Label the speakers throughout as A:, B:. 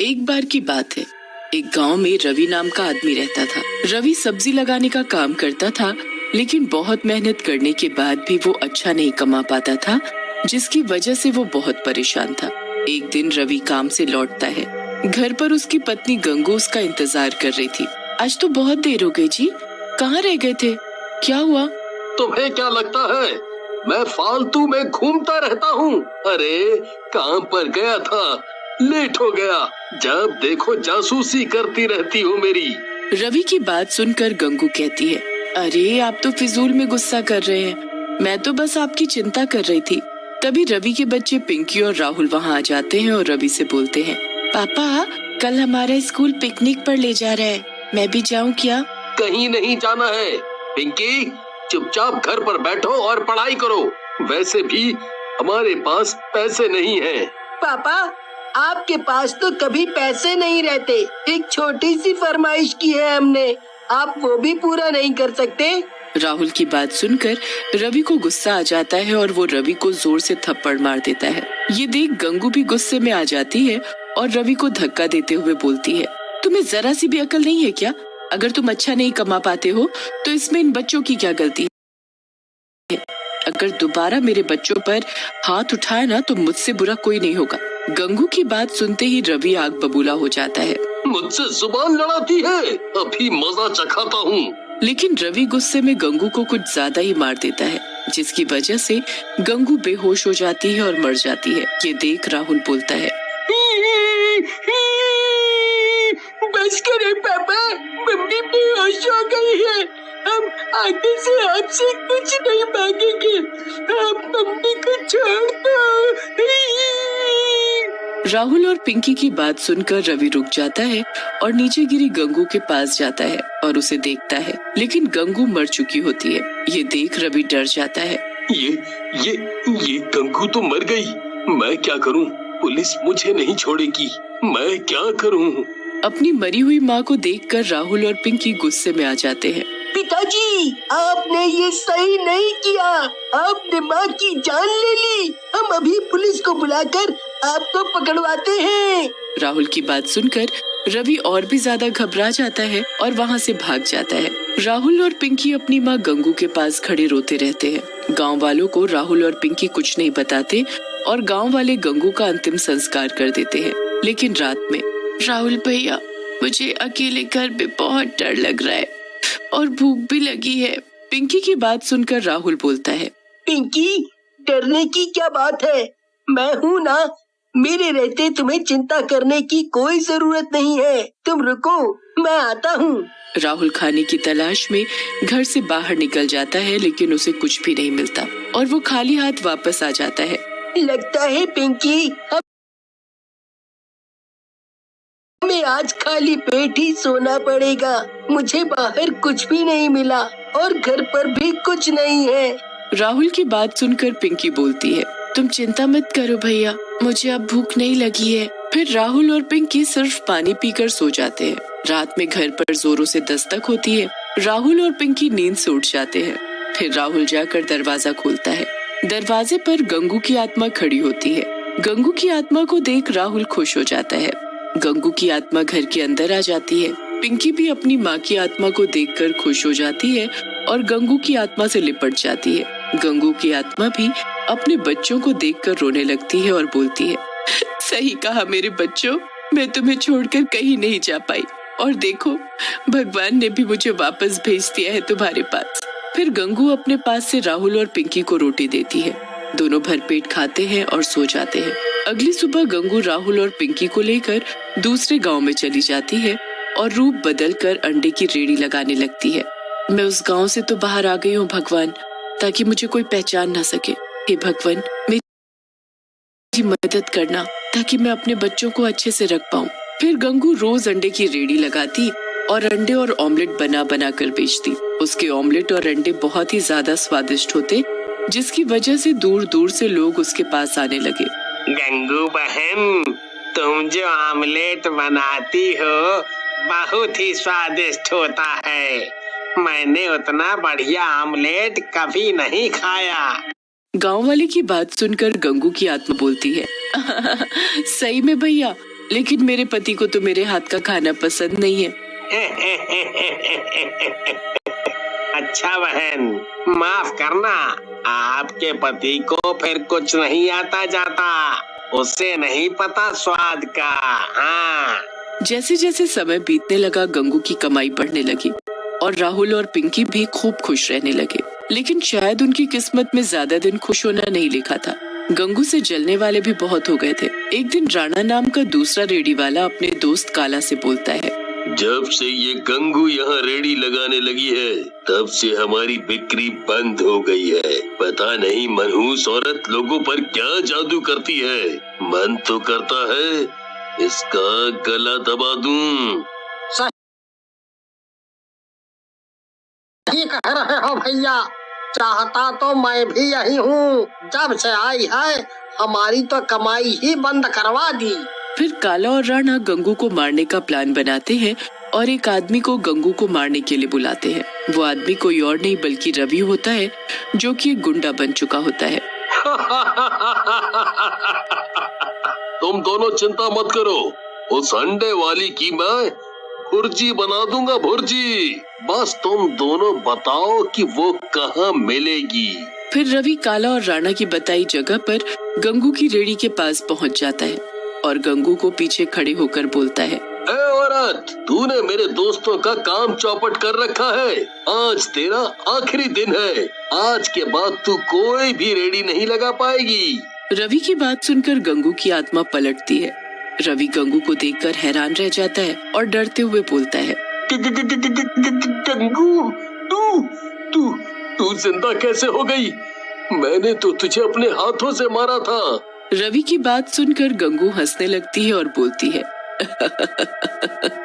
A: एक बार की बात है, एक गांव में रवि नाम का आदमी रहता था। रवि सब्जी लगाने का काम करता था, लेकिन बहुत मेहनत करने के बाद भी वो अच्छा नहीं कमा पाता था, जिसकी वजह से वो बहुत परेशान था। एक दिन रवि काम से लौटता है। घर पर उसकी पत्नी गंगू उसका इंतजार कर रही थी। आज तो बहुत देर हो गई जी, कहाँ रह गए थे? क्या हुआ?
B: तुम्हें क्या लगता है मैं फालतू में घूमता रहता हूँ? अरे काम पर गया था, लेट हो गया। जब देखो जासूसी करती रहती हो मेरी।
A: रवि की बात सुनकर गंगू कहती है, अरे आप तो फिजूल में गुस्सा कर रहे हैं, मैं तो बस आपकी चिंता कर रही थी। तभी रवि के बच्चे पिंकी और राहुल वहाँ आ जाते हैं और रवि से बोलते हैं, पापा कल हमारा स्कूल पिकनिक पर ले जा रहा है, मैं भी जाऊँ क्या?
B: कहीं नहीं जाना है पिंकी, चुपचाप घर पर बैठो और पढ़ाई करो। वैसे भी हमारे पास पैसे नहीं हैं।
C: पापा आपके पास तो कभी पैसे नहीं रहते। एक छोटी सी फरमाइश की है हमने, आप वो भी पूरा नहीं कर सकते?
A: राहुल की बात सुनकर रवि को गुस्सा आ जाता है और वो रवि को जोर से थप्पड़ मार देता है। ये देख गंगू भी गुस्से में आ जाती है और रवि को धक्का देते हुए बोलती है, तुम्हें जरा सी भी अकल नहीं है क्या? अगर तुम अच्छा नहीं कमा पाते हो तो इसमें इन बच्चों की क्या गलती है? अगर दोबारा मेरे बच्चों पर हाथ उठाए ना तो मुझसे बुरा कोई नहीं होगा। गंगू की बात सुनते ही रवि आग बबूला हो जाता है।
B: मुझसे जुबान लड़ाती है, अभी मजा चखाता हूँ।
A: लेकिन रवि गुस्से में गंगू को कुछ ज्यादा ही मार देता है, जिसकी वजह से गंगू बेहोश हो जाती है और मर जाती है। ये देख राहुल बोलता है,
C: बस करें पापा, मम्मी बेहोश हो गई है। हम आगे से आपसे कुछ नहीं मांगेंगे, आप मम्मी को छोड़ दो।
A: राहुल और पिंकी की बात सुनकर रवि रुक जाता है और नीचे गिरी गंगू के पास जाता है और उसे देखता है, लेकिन गंगू मर चुकी होती है। ये देख रवि डर जाता है।
B: ये गंगू तो मर गई, मैं क्या करूं? पुलिस मुझे नहीं छोड़ेगी, मैं क्या करूं?
A: अपनी मरी हुई माँ को देखकर राहुल और पिंकी गुस्से में आ जाते हैं।
C: पिताजी आपने ये सही नहीं किया, आपने माँ की जान ले ली। हम अभी पुलिस को बुलाकर आपको पकड़वाते हैं।
A: राहुल की बात सुनकर रवि और भी ज्यादा घबरा जाता है और वहाँ से भाग जाता है। राहुल और पिंकी अपनी माँ गंगू के पास खड़े रोते रहते हैं। गांव वालों को राहुल और पिंकी कुछ नहीं बताते और गांव वाले गंगू का अंतिम संस्कार कर देते हैं। लेकिन रात में, राहुल भैया मुझे अकेले घर पे बहुत डर लग रहा है और भूख भी लगी है। पिंकी की बात सुनकर राहुल बोलता है, पिंकी
C: डरने की क्या बात है, मैं हूँ ना, मेरे रहते तुम्हें चिंता करने की कोई जरूरत नहीं है। तुम रुको, मैं आता हूँ।
A: राहुल खाने की तलाश में घर से बाहर निकल जाता है, लेकिन उसे कुछ भी नहीं मिलता और वो खाली हाथ वापस आ जाता है।
C: लगता है पिंकी हमें आज खाली पेट ही सोना पड़ेगा। मुझे बाहर कुछ भी नहीं मिला और घर पर भी कुछ नहीं है।
A: राहुल की बात सुनकर पिंकी बोलती है, तुम चिंता मत करो भैया, मुझे अब भूख नहीं लगी है। फिर राहुल और पिंकी सिर्फ पानी पीकर सो जाते हैं। रात में घर पर जोरों से दस्तक होती है। राहुल और पिंकी नींद से उठ जाते हैं। फिर राहुल जाकर दरवाजा खोलता है। दरवाजे पर गंगू की आत्मा खड़ी होती है। गंगू की आत्मा को देख राहुल खुश हो जाता है। गंगू की आत्मा घर के अंदर आ जाती है। पिंकी भी अपनी माँ की आत्मा को देखकर खुश हो जाती है और गंगू की आत्मा से लिपट जाती है। गंगू की आत्मा भी अपने बच्चों को देखकर रोने लगती है और बोलती है, सही कहा मेरे बच्चों, मैं तुम्हें छोड़कर कहीं नहीं जा पाई और देखो भगवान ने भी मुझे वापस भेज दिया है तुम्हारे पास। फिर गंगू अपने पास से राहुल और पिंकी को रोटी देती है। दोनों भरपेट खाते हैं और सो जाते हैं। अगली सुबह गंगू राहुल और पिंकी को लेकर दूसरे गांव में चली जाती है और रूप बदलकर अंडे की रेड़ी लगाने लगती है। मैं उस गांव से तो बाहर आ गई हूँ भगवान, ताकि मुझे कोई पहचान ना सके। हे भगवान मेरी मदद करना, ताकि मैं अपने बच्चों को अच्छे से रख पाऊँ। फिर गंगू रोज अंडे की रेड़ी लगाती और अंडे और ऑमलेट बना बना कर बेचती। उसके ऑमलेट और अंडे बहुत ही ज्यादा स्वादिष्ट होते, जिसकी वजह से दूर दूर से लोग उसके पास आने लगे।
D: गंगू बहन, तुम जो ऑमलेट बनाती हो बहुत ही स्वादिष्ट होता है। मैंने उतना बढ़िया ऑमलेट कभी नहीं खाया।
A: गांव वाले की बात सुनकर गंगू की आत्मा बोलती है, सही में भैया लेकिन मेरे पति को तो मेरे हाथ का खाना पसंद नहीं है।
D: अच्छा बहन, माफ करना, आपके पति को फिर कुछ नहीं आता जाता, उसे नहीं पता स्वाद का। हाँ।
A: जैसे जैसे समय बीतने लगा, गंगू की कमाई बढ़ने लगी और राहुल और पिंकी भी खूब खुश रहने लगे। लेकिन शायद उनकी किस्मत में ज्यादा दिन खुश होना नहीं लिखा था। गंगू से जलने वाले भी बहुत हो गए थे। एक दिन राणा नाम का दूसरा रेडी वाला अपने दोस्त काला से बोलता है,
B: जब से ये गंगू यहाँ रेडी लगाने लगी है, तब से हमारी बिक्री बंद हो गई है। पता नहीं मनहूस औरत लोगों पर क्या जादू करती है। मन तो करता है इसका गला दबा दूं।
C: सही कह रहे हो भैया, चाहता तो मैं भी यही हूँ। जब से आई है हमारी तो कमाई ही बंद करवा दी।
A: फिर काला और राणा गंगू को मारने का प्लान बनाते हैं और एक आदमी को गंगू को मारने के लिए बुलाते हैं। वो आदमी कोई और नहीं बल्कि रवि होता है, जो कि एक गुंडा बन चुका होता है।
B: तुम दोनों चिंता मत करो, उस अंडे वाली की मैं भुर्जी बना दूंगा, भुर्जी। बस तुम दोनों बताओ कि वो कहाँ मिलेगी।
A: फिर रवि काला और राणा की बताई जगह पर गंगू की रेड़ी के पास पहुंच जाता है और गंगू को पीछे खड़े होकर बोलता है,
B: ए औरत, तूने मेरे दोस्तों का काम चौपट कर रखा है। आज तेरा आखिरी दिन है। आज के बाद तू कोई भी रेड़ी नहीं लगा पाएगी।
A: रवि की बात सुनकर गंगू की आत्मा पलटती है। रवि गंगू को देखकर हैरान रह जाता है और डरते हुए बोलता है,
B: गंगू, तू जिंदा कैसे हो गई? मैंने तो तुझे अपने हाथों से मारा था।
A: रवि की बात सुनकर गंगू हंसने लगती है और बोलती है,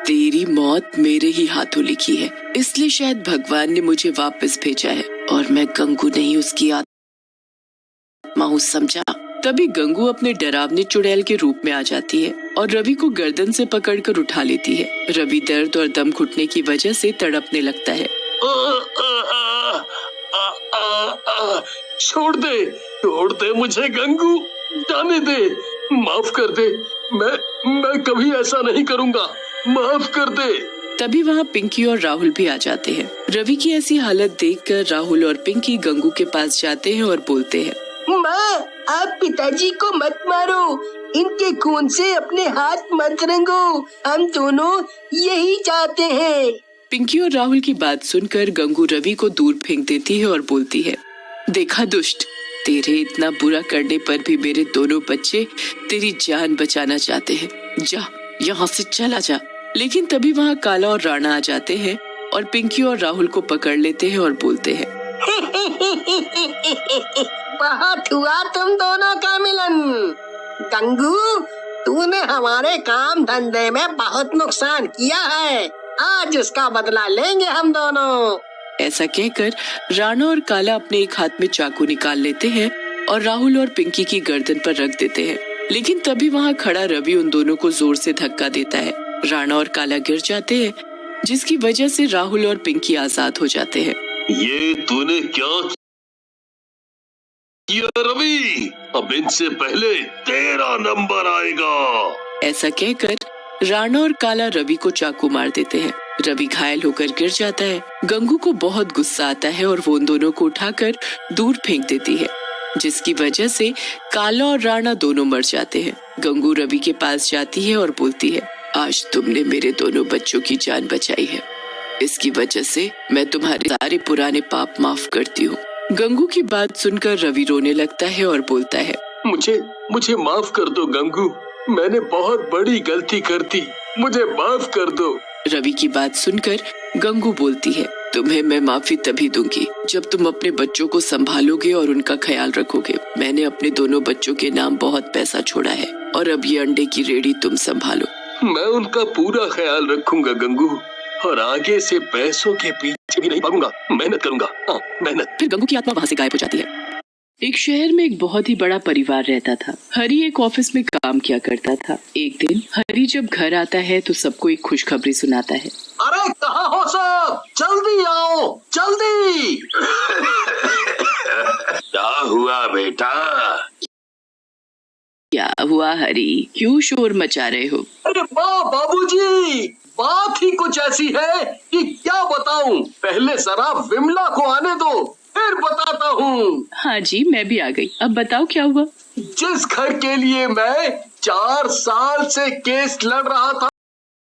A: तेरी मौत मेरे ही हाथों लिखी है, इसलिए शायद भगवान ने मुझे वापस भेजा है और मैं गंगू नहीं उसकी आत्मा हूँ, समझा? तभी गंगू अपने डरावने चुड़ैल के रूप में आ जाती है और रवि को गर्दन से पकड़कर उठा लेती है। रवि दर्द और दम घुटने की वजह से तड़पने लगता है।
B: छोड़ दे मुझे गंगू, जाने दे, माफ कर दे। मैं कभी ऐसा नहीं करूँगा, माफ कर दे।
A: तभी वहाँ पिंकी और राहुल भी आ जाते हैं। रवि की ऐसी हालत देखकर राहुल और पिंकी गंगू के पास जाते हैं और बोलते हैं,
C: माँ, आप पिताजी को मत मारो, इनके खून से अपने हाथ मत रंगो, हम दोनों यही चाहते हैं।
A: पिंकी और राहुल की बात सुनकर गंगू रवि को दूर फेंक देती है और बोलती है, देखा दुष्ट, तेरे इतना बुरा करने पर भी मेरे दोनों बच्चे तेरी जान बचाना चाहते हैं। जा, यहाँ से चला जा। लेकिन तभी वहाँ काला और राणा आ जाते हैं और पिंकी और राहुल को पकड़ लेते हैं और बोलते हैं,
C: बहुत हुआ तुम दोनों का मिलन। गंगू, तूने हमारे काम धंधे में बहुत नुकसान किया है, आज उसका बदला लेंगे हम दोनों।
A: ऐसा कहकर राणा और काला अपने एक हाथ में चाकू निकाल लेते हैं और राहुल और पिंकी की गर्दन पर रख देते हैं। लेकिन तभी वहाँ खड़ा रवि उन दोनों को जोर से धक्का देता है। राणा और काला गिर जाते हैं, जिसकी वजह से राहुल और पिंकी आजाद हो जाते हैं।
B: ये तूने क्या किया रवि? अब इनसे पहले तेरा नंबर आएगा।
A: ऐसा कहकर राणा और काला रवि को चाकू मार देते हैं। रवि घायल होकर गिर जाता है। गंगू को बहुत गुस्सा आता है और वो उन दोनों को उठाकर दूर फेंक देती है, जिसकी वजह से काला और राणा दोनों मर जाते हैं। गंगू रवि के पास जाती है और बोलती है, आज तुमने मेरे दोनों बच्चों की जान बचाई है, इसकी वजह से मैं तुम्हारे सारे पुराने पाप माफ करती हूँ। गंगू की बात सुनकर रवि रोने लगता है और बोलता है,
B: मुझे माफ कर दो गंगू, मैंने बहुत बड़ी गलती कर दी, मुझे माफ कर दो।
A: रवि की बात सुनकर गंगू बोलती है, तुम्हें मैं माफी तभी दूंगी जब तुम अपने बच्चों को संभालोगे और उनका ख्याल रखोगे। मैंने अपने दोनों बच्चों के नाम बहुत पैसा छोड़ा है और अब ये अंडे की रेडी तुम संभालो।
B: मैं उनका पूरा ख्याल रखूंगा गंगू, और आगे से पैसों के पीछे भी नहीं भागूंगा, मेहनत करूंगा। हाँ, मेहनत।
A: फिर गंगू की आत्मा वहाँ से गायब हो जाती है। एक शहर में एक बहुत ही बड़ा परिवार रहता था। हरी एक ऑफिस में काम किया करता था। एक दिन हरी जब घर आता है तो सबको एक खुशखबरी सुनाता है।
B: अरे कहाँ हो सब, जल्दी आओ, जल्दी। क्या हुआ बेटा?
A: क्या हुआ हरी, क्यों शोर मचा रहे हो?
B: अरे वाह बाबूजी, बात ही कुछ ऐसी है कि क्या बताऊं। पहले जरा विमला को आने दो, फिर बताता हूँ।
A: हाँ जी, मैं भी आ गई। अब बताओ क्या हुआ?
B: जिस घर के लिए मैं 4 साल से केस लड़ रहा था,